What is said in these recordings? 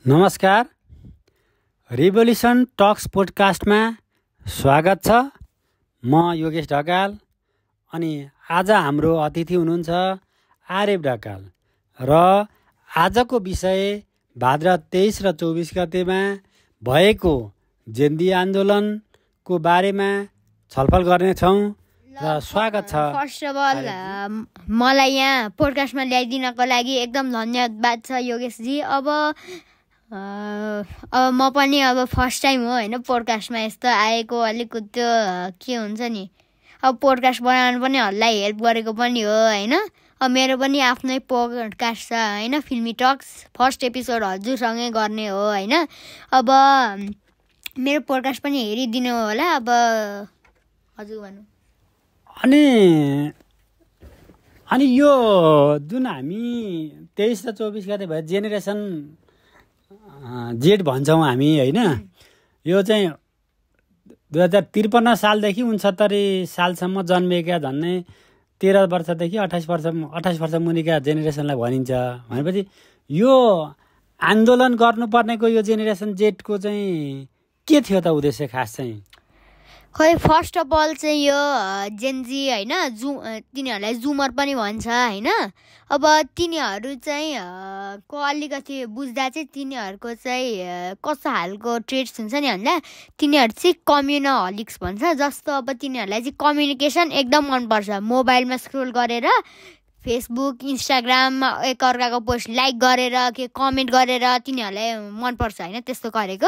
नमस्कार, revolution talks पोडकास्टमा स्वागत छ। म योगेश ढकाल अनि आज हाम्रो अतिथि हुनुहुन्छ आर्यव ढकाल र आजको विषय भाद्र 23 र 24 गतेमा भएको जेन्जी आन्दोलनको बारेमा छलफल गर्नेछौँ र स्वागत छ। फर्स्ट अफ अल मलाई यहाँ पोडकास्टमा ल्याइदिनको लागि एकदम धन्यवाद छ योगेशजी। अब म पनि अब फर्स्ट टाइम हो होइन पोडकास्टमा यस्तो आएको। अलिक त्यो के हुन्छ नि, अब पोडकास्ट बनाउनु पनि हल्लाई हेल्प गरेको पनि हो होइन। अब मेरो पनि आफ्नै पोडकास्ट छ होइन, फिल्मी टक्स। फर्स्ट एपिसोड हजुरसँगै गर्ने हो होइन। अब मेरो पोडकास्ट पनि हेरिदिनु होला। अब हजुर भन्नु। अनि यो जुन हामी 23 र 24 गते भयो जेनेरेसन जेड भन्छौँ हामी होइन, यो चाहिँ 2053 सालदेखि 69 सालसम्म जन्मेका झन्नै 13 वर्षदेखि 28 वर्ष मुनिका जेनेरेसनलाई भनिन्छ। भनेपछि यो आन्दोलन गर्नुपर्नेको यो जेनेरेसन जेडको चाहिँ के थियो त उद्देश्य खास चाहिँ? खै फर्स्ट अफ अल चाहिँ यो जेन्जी होइन, तिनीहरूलाई जुमर पनि भन्छ होइन। अब तिनीहरू चाहिँ को अलिकति बुझ्दा चाहिँ तिनीहरूको चाहिँ कस्तो खालको ट्रेड्स हुन्छ नि भन्दा तिनीहरू चाहिँ कम्युनहलिक्स भन्छ। जस्तो अब तिनीहरूलाई चाहिँ कम्युनिकेसन एकदम मनपर्छ। मोबाइलमा स्क्रोल गरेर फेसबुक इन्स्टाग्राममा एकअर्काको पोस्ट लाइक गरेर के कमेन्ट गरेर तिनीहरूलाई मनपर्छ होइन त्यस्तो गरेको।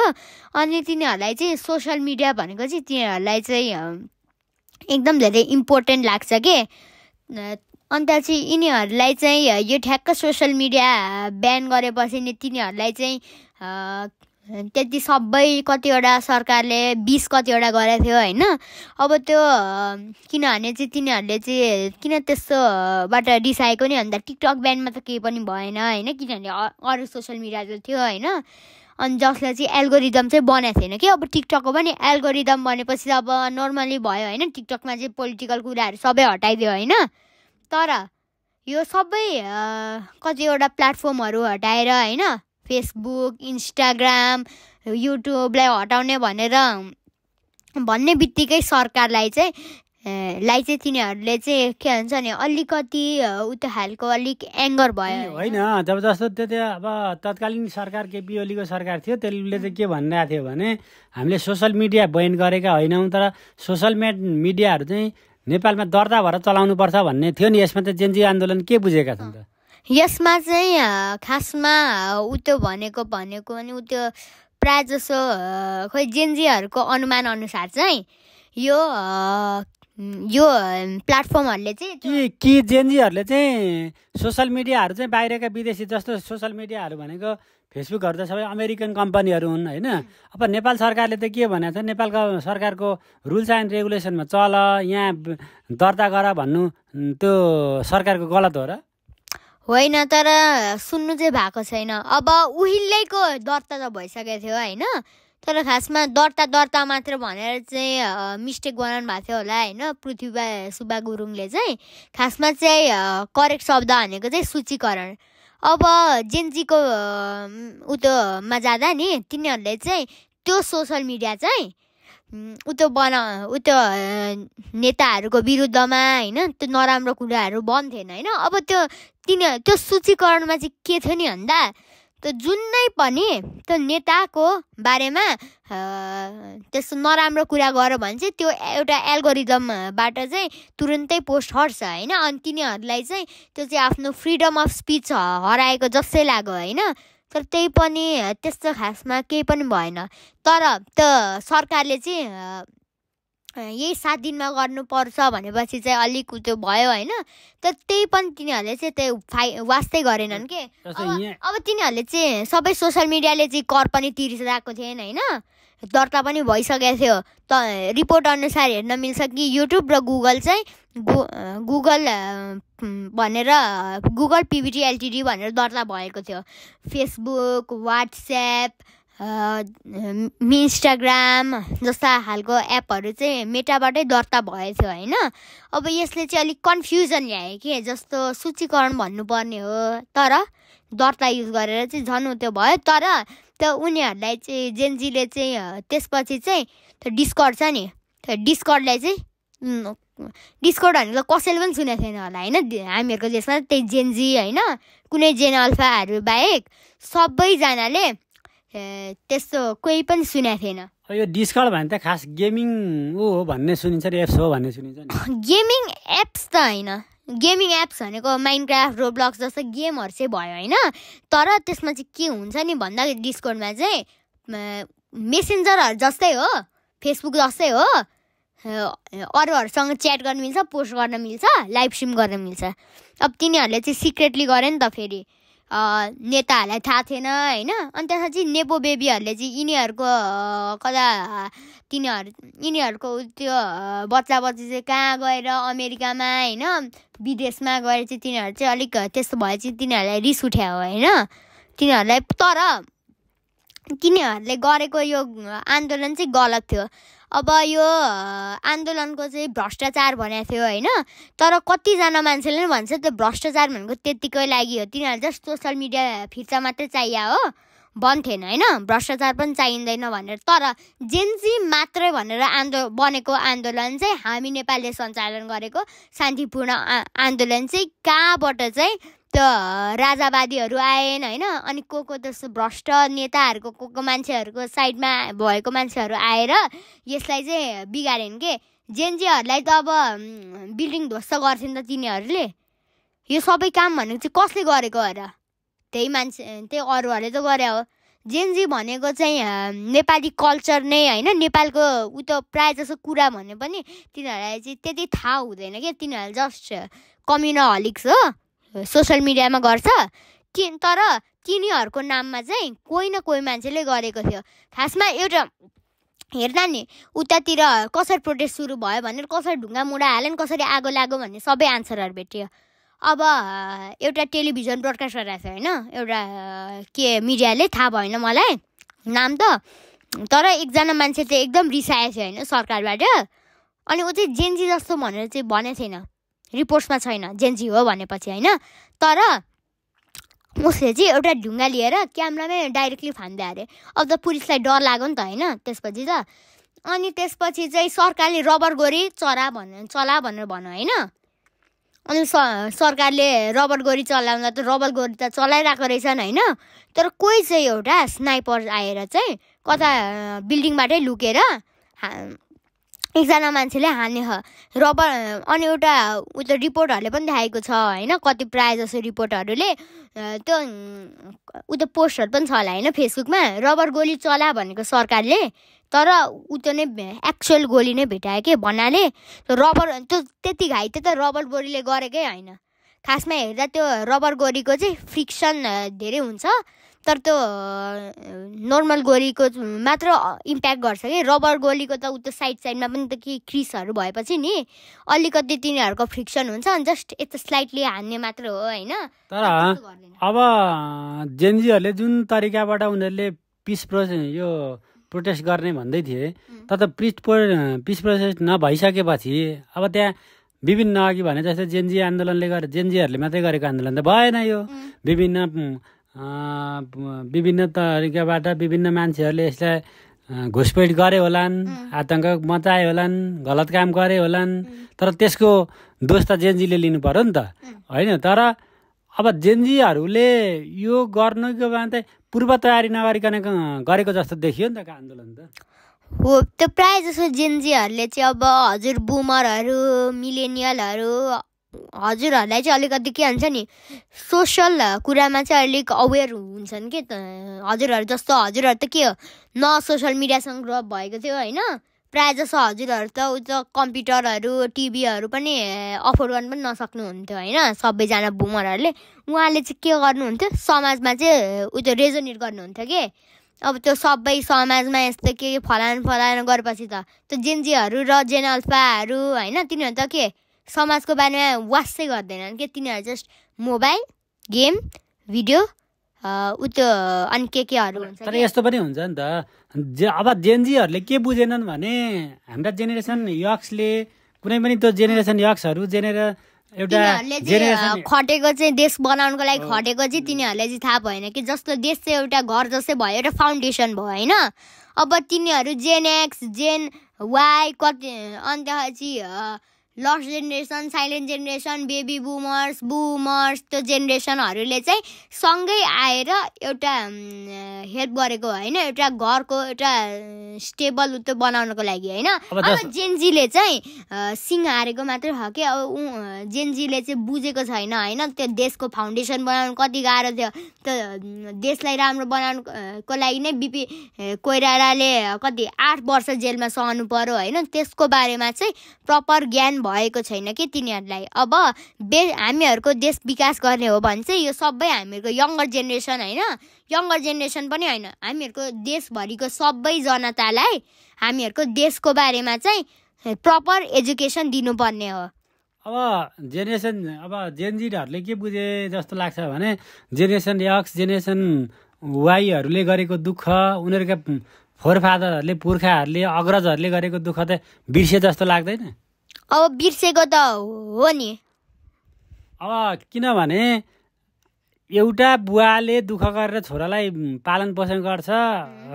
अनि तिनीहरूलाई चाहिँ सोसल मिडिया भनेको चाहिँ तिनीहरूलाई चाहिँ एकदम धेरै इम्पोर्टेन्ट लाग्छ के। अन्त चाहिँ यिनीहरूलाई चाहिँ यो ठ्याक्क सोसल मिडिया ब्यान गरेपछि नि तिनीहरूलाई चाहिँ त्यति सबै कतिवटा सरकारले 20 कतिवटा गरेको थियो होइन। अब त्यो किनभने चाहिँ तिनीहरूले चाहिँ किन त्यस्तोबाट रिसाएको नि भन्दा टिकटक ब्यानमा त केही पनि भएन होइन, किनभने अरू सोसल मिडिया त थियो होइन। अनि जसलाई चाहिँ एल्गोरिदम चाहिँ बनाएको थिएन कि। अब टिकटकको पनि एल्गोरिदम बनेपछि अब नर्मली भयो होइन। टिकटकमा चाहिँ पोलिटिकल कुराहरू सबै हटाइदियो होइन। तर यो सबै कतिवटा प्लेटफर्महरू हटाएर होइन, फेसबुक इन्स्टाग्राम युट्युबलाई हटाउने भन्ने बित्तिकै सरकारलाई चाहिँ तिनीहरूले चाहिँ के भन्छ नि अलिकति उता खालको अलिक एङ्गर भयो होइन। जब जस्तो त्यो अब तत्कालीन सरकार केपी ओलीको सरकार थियो, त्यसले चाहिँ के भनिरहेको थियो भने हामीले सोसल मिडिया बैन गरेका होइनौँ, तर सोसल मिडियाहरू चाहिँ नेपालमा दर्ता भएर चलाउनुपर्छ भन्ने थियो नि। यसमा चाहिँ जेन्जी आन्दोलन के बुझेका छन् त? यसमा चाहिँ खासमा त्यो भनेको अनि त्यो प्रायः जसो खोइ जेन्जीहरूको अनुमान अनुसार चाहिँ यो प्लेटफर्महरूले चाहिँ कि जेन्जीहरूले चाहिँ सोसल मिडियाहरू चाहिँ बाहिरका विदेशी जस्तो सोसल मिडियाहरू भनेको फेसबुकहरू त सबै अमेरिकन कम्पनीहरू हुन् होइन। अब नेपाल सरकारले त के भनेको छ, नेपालको सरकारको रुल्स एन्ड रेगुलेसनमा चल यहाँ दर्ता गर भन्नु त्यो सरकारको गलत हो र? होइन, तर सुन्नु चाहिँ भएको छैन। अब उहिलेको दर्ता त भइसकेको थियो होइन, तर खासमा दर्ता मात्र भनेर चाहिँ मिस्टेक बनाउनु भएको थियो होला होइन पृथ्वी सुब्बा गुरुङले चाहिँ। खासमा चाहिँ करेक्ट शब्द भनेको चाहिँ सूचीकरण। अब जेन्जीको उतोमा जाँदा नि तिनीहरूले चाहिँ त्यो सोसल मिडिया चाहिँ नेताहरूको विरुद्धमा होइन त्यो नराम्रो कुराहरू बन्थेन होइन। अब त्यो सूचीकरणमा चाहिँ के थियो नि भन्दा त्यो जुनै पनि त्यो नेताको बारेमा त्यस्तो नराम्रो कुरा गर्यो भने चाहिँ त्यो एउटा एल्गोरिदमबाट चाहिँ तुरुन्तै पोस्ट हट्छ होइन। अनि तिनीहरूलाई चाहिँ त्यो चाहिँ आफ्नो फ्रिडम अफ स्पिच हराएको जस्तै लाग्यो होइन। तर त्यही पनि त्यस्तो खासमा केही पनि भएन। तर त्यो सरकारले चाहिँ यही 7 दिनमा गर्नुपर्छ भनेपछि चाहिँ अलिक त्यो भयो होइन। तर त्यही पनि तिनीहरूले चाहिँ त्यो वास्तै गरेनन् के। अब तिनीहरूले चाहिँ सबै सोसल मिडियाले चाहिँ कर पनि तिरिरहेको थिएन होइन, दर्ता पनि भइसकेको थियो। त रिपोर्ट अनुसार हेर्न मिल्छ कि युट्युब र गुगल चाहिँ गुगल पिबिटी एलटिडी भनेर दर्ता भएको थियो। फेसबुक व्हाट्सएप इन्स्टाग्राम जस्ता खालको एपहरू चाहिँ मेटाबाटै दर्ता भएको थियो होइन। अब यसले चाहिँ अलिक कन्फ्युजन ल्यायो कि जस्तो सूचीकरण भन्नुपर्ने हो, तर दर्ता युज गरेर चाहिँ झन् त्यो भयो। तर त्यो उनीहरूलाई चाहिँ जेनजीले चाहिँ त्यसपछि चाहिँ त्यो डिस्कर्ड छ नि, त्यो डिस्कर्डलाई चाहिँ डिस्कर्ड भनेको कसैले पनि सुनेको थिएन होला होइन हामीहरूको देशमा। त्यही जेनजी होइन कुनै जेन अल्फाहरू बाहेक सबैजनाले त्यस्तो कोही पनि सुनेको थिएन। यो डिस्कर्ड भने त खास गेमिङ हो भन्ने सुनिन्छ, एप्स हो भन्ने सुनिन्छ नि। गेमिङ एप्स त होइन, गेमिङ एप्स भनेको माइनक्राफ्ट रोब्लक्स जस्तो गेमहरू चाहिँ भयो होइन। तर त्यसमा चाहिँ के हुन्छ नि भन्दाखेरि डिस्कर्डमा चाहिँ मेसेन्जरहरू जस्तै हो, फेसबुक जस्तै हो, अरूहरूसँग च्याट गर्न मिल्छ, पोस्ट गर्न मिल्छ, लाइभ स्ट्रिम गर्न मिल्छ। अब तिनीहरूले चाहिँ सिक्रेटली गरे नि त, फेरि नेताहरूलाई थाहा थिएन होइन। अनि त्यसपछि नेपो बेबीहरूले चाहिँ यिनीहरूको कता यिनीहरूको त्यो बच्चा बच्ची चाहिँ कहाँ गएर अमेरिकामा होइन विदेशमा गएर चाहिँ तिनीहरू चाहिँ अलिक त्यस्तो भए चाहिँ तिनीहरूलाई रिस उठ्यायो होइन तिनीहरूलाई। तर तिनीहरूले गरेको यो आन्दोलन चाहिँ गलत थियो। अब यो आन्दोलनको चाहिँ भ्रष्टाचार भनेको थियो होइन। तर कतिजना मान्छेले नै भन्छ त्यो भ्रष्टाचार भनेको त्यत्तिकै लागि हो, तिनीहरू जस्ट सोसियल मिडिया फिर्ता मात्रै चाहियो हो, बन्थेन होइन, भ्रष्टाचार पनि चाहिँदैन भनेर। तर जेनजी मात्रै भनेर बनेको आन्दोलन चाहिँ हामी नेपालले सञ्चालन गरेको शान्तिपूर्ण आन्दोलन चाहिँ कहाँबाट चाहिँ त्यो राजावादीहरू आएन होइन। अनि को त्यस्तो भ्रष्ट नेताहरूको को मान्छेहरूको साइडमा भएको मान्छेहरू आएर यसलाई चाहिँ बिगारेन के। जेनजीहरूलाई त अब बिल्डिङ ध्वस्त गर्थ्यो नि त तिनीहरूले। यो सबै काम भनेको चाहिँ कसले गरेको हो र? त्यही मान्छे, त्यही अरूहरूले त गरे हो। जेनजी भनेको चाहिँ नेपाली कल्चर नै होइन, नेपालको उ त प्रायः जसो कुरा भने पनि तिनीहरूलाई चाहिँ त्यति थाहा हुँदैन क्या। तिनीहरू जस्ट कम्युनहलिक्स हो, सोसियल मिडियामा गर्छ। तर तिनीहरूको नाममा चाहिँ कोही न कोही मान्छेले गरेको थियो। खासमा एउटा हेर्दा नि उतातिर कसरी प्रोटेस्ट सुरु भयो भनेर कसरी ढुङ्गा मुढा हाल्यो नि, कसरी आगो लाग्यो भन्ने सबै आन्सरहरू भेटियो। अब एउटा टेलिभिजन ब्रोडकास्ट गरिरहेको थियो होइन, एउटा के मिडियाले, थाहा भएन मलाई नाम त। तर एकजना मान्छे चाहिँ एकदम रिसाएको थियो होइन सरकारबाट। अनि ऊ चाहिँ जेनजी जस्तो भनेर चाहिँ भनेको थिएन, रिपोर्ट्समा छैन जेनजी हो भनेपछि होइन। तर उसले चाहिँ एउटा ढुङ्गा लिएर क्यामेरामै डाइरेक्टली फान्दै अरे। अब त पुलिसलाई डर लाग्यो नि त होइन त्यसपछि त। अनि त्यसपछि चाहिँ सरकारले रबर गोरी चला भनेर भन्यो होइन। अनि सरकारले रबर गोरी चलाउँदा त रबर गोरी त चलाइरहेको रहेछन् होइन। तर कोही चाहिँ एउटा स्नाइपर आएर चाहिँ कता बिल्डिङबाटै लुकेर एकजना मान्छेले हान्ने रबर। अनि एउटा उ त रिपोर्टहरूले पनि देखाएको छ होइन, कति प्रायः जसो रिपोर्टहरूले त्यो उ त पोस्टहरू पनि छ होला होइन फेसबुकमा, रबर गोली चला भनेको सरकारले। तर उ त नै एक्चुअल गोली नै भेटायो कि भन्नाले रबर त्यो त्यति घाइ त रबर गोलीले गरेकै होइन। खासमा हेर्दा त्यो रबर गोलीको चाहिँ फ्रिक्सन धेरै हुन्छ, तर त्यो नर्मल गोलीको मात्र इम्प्याक्ट गर्छ कि। रबर गोलीको त उता साइडमा पनि त के क्रिसहरू भएपछि नि अलिकति तिनीहरूको फ्रिक्सन हुन्छ, अनि जस्ट यता स्लाइटली हान्ने मात्र हो होइन। तर अब जेनजीहरूले जुन तरिकाबाट उनीहरूले यो प्रोटेस्ट गर्ने भन्दै थिए, तर पिस प्रोटेस्ट नभइसकेपछि अब त्यहाँ विभिन्न अघि भने जस्तो जेनजी आन्दोलनले गरेर जेनजीहरूले मात्रै गरेको आन्दोलन त भएन। यो विभिन्न तरिकाबाट विभिन्न मान्छेहरूले यसलाई घुसपेट गरे होलान्, आतङ्क मचाए होलान्, गलत काम गरे होलान्। तर त्यसको दोष त जेनजीले लिनु पर्यो नि त होइन। तर अब जेनजीहरूले यो गर्नुको बारे पूर्व तयारी नगरिकन गरेको जस्तो देखियो नि त आन्दोलन त हो। त्यो प्रायः जसो जेनजीहरूले चाहिँ अब हजुर बुमरहरू मिलेनियलहरू हजुरहरूलाई चाहिँ अलिकति के भन्छ नि सोसल कुरामा चाहिँ अलिक अवेर हुन्छन् कि। हजुरहरू जस्तो हजुरहरू त के हो न सोसल मिडियासँग ग्रो अप भएको थियो होइन। प्रायः जसो हजुरहरू त उ त कम्प्युटरहरू टिभीहरू पनि अफोर्ड गर्न पनि नसक्नुहुन्थ्यो होइन। सबैजना बुमरहरूले उहाँले चाहिँ के गर्नुहुन्थ्यो समाजमा चाहिँ उ त्यो रेजोनेट गर्नुहुन्थ्यो कि। अब त्यो सबै समाजमा यस्तो के फलान गरेपछि त त्यो जेनजीहरू र जेन अल्फाहरू होइन तिनीहरू त के समाजको बारेमा वासै गर्दैनन् कि। तिनीहरू जस्ट मोबाइल गेम भिडियो उ त्यो अनि केहरू हुन्छ। तर यस्तो पनि हुन्छ नि त, अब जेनजीहरूले के बुझेनन् भने हाम्रा जेनेरेसन यक्सले कुनै पनि त्यो जेनेरेसन यक्सहरू एउटा जेनेरेसन खटेको चाहिँ देश बनाउनको लागि खटेको चाहिँ तिनीहरूलाई चाहिँ थाहा भएन कि जस्तो देश चाहिँ एउटा घर जस्तै भयो, एउटा फाउन्डेसन भयो होइन। अब तिनीहरू जेन एक्स जेन वाई कति अन्तखेरि last generation, silent generation, baby boomers त्यो जेनेरेसनहरूले चाहिँ सँगै आएर एउटा हेल्प गरेको होइन, एउटा घरको एउटा स्टेबल त्यो बनाउनको लागि होइन। अब जेनजीले चाहिँ सिङ हारेको मात्रै हो कि, अब जेनजीले चाहिँ बुझेको छैन होइन, त्यो देशको फाउन्डेसन बनाउनु कति गाह्रो थियो, त्यो देशलाई राम्रो बनाउनुको लागि नै बिपी कोइरालाले कति 8 वर्ष जेलमा सहनु पर्यो होइन। त्यसको बारेमा चाहिँ प्रपर ज्ञान भएको छैन कि तिनीहरूलाई। अब हामीहरूको देश विकास गर्ने हो भने चाहिँ यो सबै हामीहरूको यङ्गर जेनेरेसन होइन, यङ्गर जेनेरेसन पनि होइन, हामीहरूको देशभरिको सबै जनतालाई हामीहरूको देशको बारेमा चाहिँ प्रपर एजुकेसन दिनुपर्ने हो। अब जेनजीहरूले के बुझे जस्तो लाग्छ भने जेनेरेसन एक्स जेनेरेसन वाईहरूले गरेको दुःख, उनीहरूका फोरफादरहरूले पुर्खाहरूले अग्रजहरूले गरेको दुःख त बिर्से जस्तो लाग्दैन? अब बिर्सेको त हो नि। अब किनभने एउटा बुवाले दुःख गरेर छोरालाई पालन पोषण गर्छ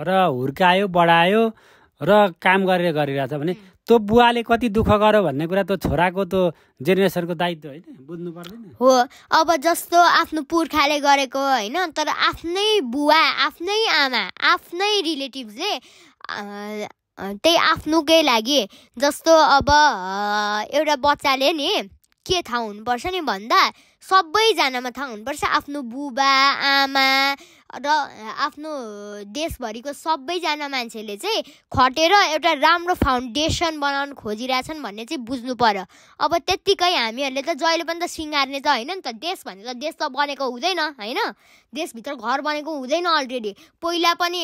र हुर्कायो बढायो र काम गरेर गरिरहेछ भने त्यो बुवाले कति दुःख गर्यो भन्ने कुरा त्यो छोराको त्यो जेनेरेसनको दायित्व होइन, बुझ्नु पर्दैन हो। अब जस्तो आफ्नो पुर्खाले गरेको होइन, तर आफ्नै बुवा आफ्नै आमा आफ्नै रिलेटिभ्सले त्यही आफ्नोकै लागि जस्तो अब एउटा बच्चाले नि के थाहा हुनुपर्छ नि भन्दा सबैजनामा थाहा हुनुपर्छ, आफ्नो बुबा आमा र आफ्नो देशभरिको सबैजना मान्छेले चाहिँ खटेर एउटा राम्रो फाउन्डेसन बनाउन खोजिरहेछन् भन्ने चाहिँ बुझ्नु पर्यो। अब त्यत्तिकै हामीहरूले त जहिले पनि त सिँगार्ने त होइन नि त, देश भने त देश त बनेको हुँदैन होइन, देशभित्र घर बनेको हुँदैन। अलरेडी पहिला पनि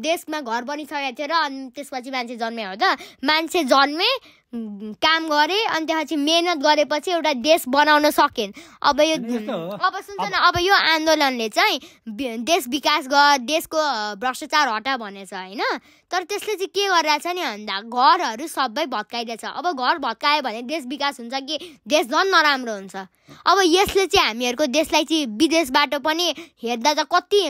देशमा घर बनिसकेको थियो र अनि त्यसपछि मान्छे जन्मे हो त, मान्छे जन्मे काम गरे अनि त्यसपछि मेहनत गरेपछि एउटा देश बनाउन सकेन। अब सुन्छ न, अब यो आन्दोलनले चाहिँ देश विकास गर, देशको भ्रष्टाचार हटा भनेछ होइन, तर त्यसले चाहिँ के गरिरहेछ नि भन्दा घरहरू सबै भत्काइदिएछ। अब घर भत्कायो भने देश विकास हुन्छ कि देश झन् नराम्रो हुन्छ। अब यसले चाहिँ हामीहरूको देशलाई चाहिँ विदेशबाट पनि हेर्दा त कति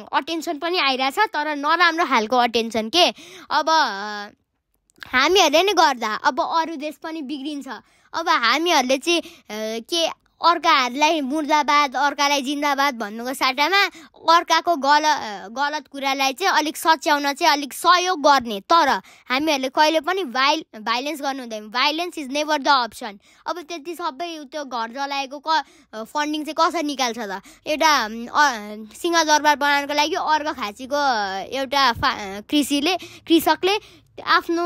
अटेन्सन पनि आइरहेछ, तर नराम्रो खालको अटेन्सन के। अब हामीहरूले नै गर्दा अब अरू देश पनि बिग्रिन्छ। अब हामीहरूले चाहिँ के अर्काहरूलाई मुर्दाबाद अर्कालाई जिन्दाबाद भन्नुको साटामा अर्काको गलत कुरालाई चाहिँ अलिक सच्याउन चाहिँ अलिक सहयोग गर्ने, तर हामीहरूले कहिले पनि भाइलेन्स गर्नु हुँदैन। Violence is never the option. अब त्यति सबै त्यो घर जलाएको फन्डिङ चाहिँ कसरी निकाल्छ त? एउटा सिंहदरबार बनाउनको लागि अर्घाखाँचीको एउटा कृषकले आफ्नो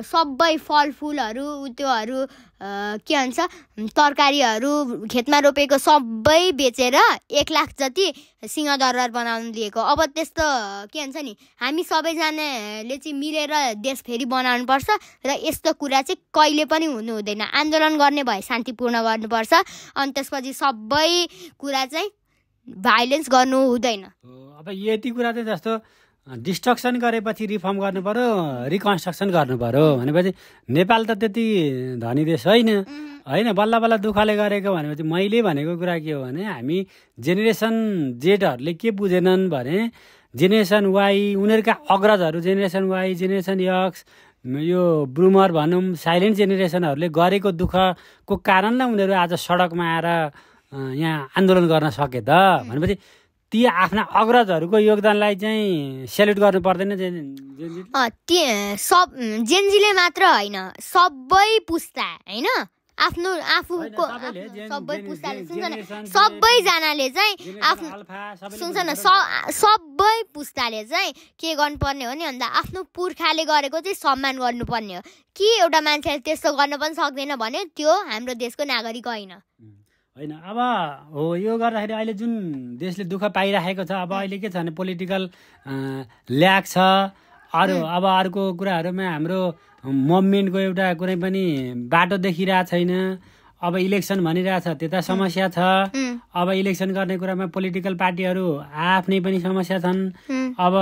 सबै फलफुलहरू त्योहरू के भन्छ तरकारीहरू खेतमा रोपेको सबै बेचेर 1 लाख जति सिंहदरबार बनाउनु दिएको। अब त्यस्तो के भन्छ नि, हामी सबैजनाले चाहिँ मिलेर देश फेरि बनाउनुपर्छ र यस्तो कुरा चाहिँ कहिले पनि हुनु हुँदैन। आन्दोलन गर्ने भए शान्तिपूर्ण गर्नुपर्छ, अनि त्यसपछि सबै कुरा चाहिँ भाइलेन्स गर्नु हुँदैन। अब यति कुरा चाहिँ जस्तो डिस्ट्रक्सन गरेपछि रिफर्म गर्नु पर्यो, रिकन्स्ट्रक्सन गर्नु पर्यो भनेपछि नेपाल त त्यति धनी देश होइन। बल्ल बल्ल दुःखले गरेको भनेपछि मैले भनेको कुरा के हो भने हामी जेनेरेसन जेडहरूले के बुझेनन् भने जेनेरेसन वाई उनीहरूका अग्रजहरू जेनेरेसन वाई जेनेरेसन एक्स यो ब्रुमर भनौँ साइलेन्ट जेनेरेसनहरूले गरेको दुःखको कारणलाई उनीहरू आज सडकमा आएर यहाँ आन्दोलन गर्न सके त भनेपछि ती आफ्ना अग्रजहरूको योगदानलाई चाहिँ सेल्युट गर्नु पर्दैन? जेनजीले मात्र होइन, सबै पुस्ता होइन, आफूको सबै पुस्ताले सबैजनाले चाहिँ आफ्नो सुन्छ न, सबै पुस्ताले चाहिँ के गर्नुपर्ने हो नि भन्दा आफ्नो पुर्खाले गरेको चाहिँ सम्मान गर्नुपर्ने हो। कि एउटा मान्छेले त्यस्तो गर्न पनि सक्दैन भने त्यो हाम्रो देशको नागरिक होइन। अब हो यो गर्दाखेरि अहिले जुन देशले दुःख पाइराखेको छ, अब अहिले के छ भने पोलिटिकल ल्याक छ। अब अर्को कुराहरूमा हाम्रो मुभमेन्टको एउटा कुनै पनि बाटो देखिरहेको छैन। अब इलेक्सन भनिरहेछ त्यता समस्या छ। अब इलेक्सन गर्ने कुरामा पोलिटिकल पार्टीहरू आफ्नै पनि समस्या छन्। अब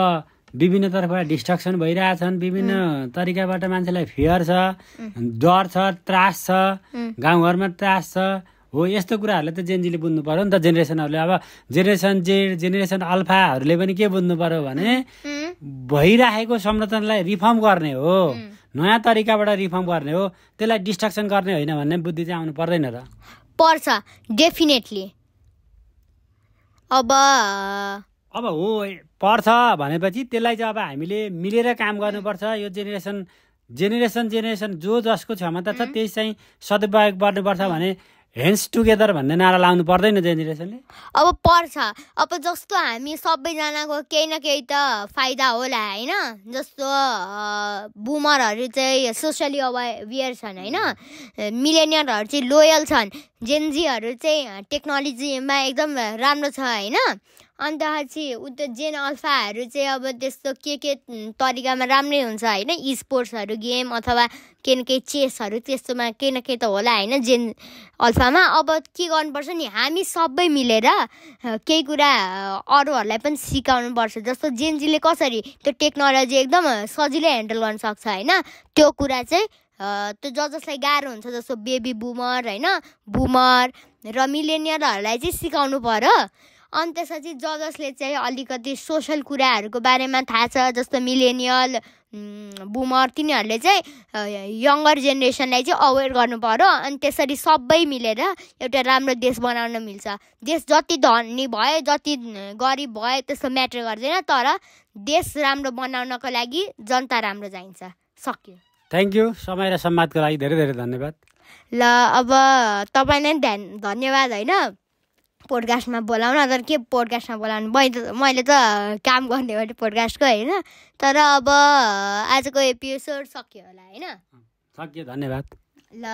विभिन्न तर्फबाट डिस्ट्रक्सन भइरहेछन्, विभिन्न तरिकाबाट मान्छेलाई फियर छ, डर छ, त्रास छ, गाउँघरमा त्रास छ। हो यस्तो कुराहरूलाई त जेनजीले बुझ्नु पर्यो नि त, जेनेरेसनहरूले। अब जेनेरेसन जेड, जेनेरेसन अल्फाहरूले पनि के बुझ्नु पर्यो भने भइरहेको संरचनालाई रिफर्म गर्ने हो, नयाँ तरिकाबाट रिफर्म गर्ने हो, त्यसलाई डिस्ट्रक्सन गर्ने होइन भन्ने बुद्धि चाहिँ आउनु पर्दैन र? पर्छ डेफिनेटली। अब हो पर्छ भनेपछि त्यसलाई चाहिँ अब हामीले मिलेर काम गर्नुपर्छ। यो जेनेरेसन जो जसको क्षमता छ त्यही चाहिँ सदुपयोग गर्नुपर्छ भने हेन्ड्स टुगेदर भन्ने नारा लाउनु पर्दैन जेनेरेसनले? अब पर्छ। अब जस्तो हामी सबैजनाको केही न केही त फाइदा होला होइन। जस्तो बुमरहरू चाहिँ सोसियली अवेयर छन् होइन, मिलेनियरहरू चाहिँ लोयल छन्, जेनजीहरू चाहिँ टेक्नोलोजीमा एकदम राम्रो छ होइन। अन्तखेरि उता जेन अल्फाहरू चाहिँ अब त्यस्तो के तरिकामा राम्रै हुन्छ होइन, स्पोर्ट्सहरू गेम अथवा केही न केही चेसहरू त्यस्तोमा केही न केही त होला होइन जेन अल्फामा। अब के गर्नुपर्छ नि, हामी सबै मिलेर केही कुरा अरूहरूलाई पनि सिकाउनुपर्छ। जस्तो जेनजीले कसरी त्यो टेक्नोलोजी एकदम सजिलै ह्यान्डल गर्न सक्छ होइन, त्यो कुरा चाहिँ त्यो जसलाई गाह्रो हुन्छ जस्तो बेबी बुमर होइन, बुमर र मिलेनियरहरूलाई चाहिँ सिकाउनु पर्यो। अनि त्यसपछि जसले चाहिँ अलिकति सोसल कुराहरूको बारेमा थाहा छ जस्तो मिलेनियल, बुमर, तिनीहरूले चाहिँ यङ्गर जेनेरेसनलाई चाहिँ अवेर गर्नु पर्यो। अनि त्यसरी सबै मिलेर एउटा राम्रो देश बनाउन मिल्छ। देश जति धनी भयो, जति गरिब भयो त्यस्तो म्याटर गर्दैन, तर देश राम्रो बनाउनको लागि जनता राम्रो चाहिन्छ। सक्यो। Thank you. समय र सम्वादको लागि धेरै धेरै धन्यवाद। ल अब तपाईँलाई धन्यवाद होइन पोडकास्टमा बोलाउन। तर के पोडकास्टमा बोलाउनु, मैले त काम गर्ने हो पोडकास्टको होइन। तर अब आजको एपिसोड सक्यो होला होइन? सक्यो। धन्यवाद। ल।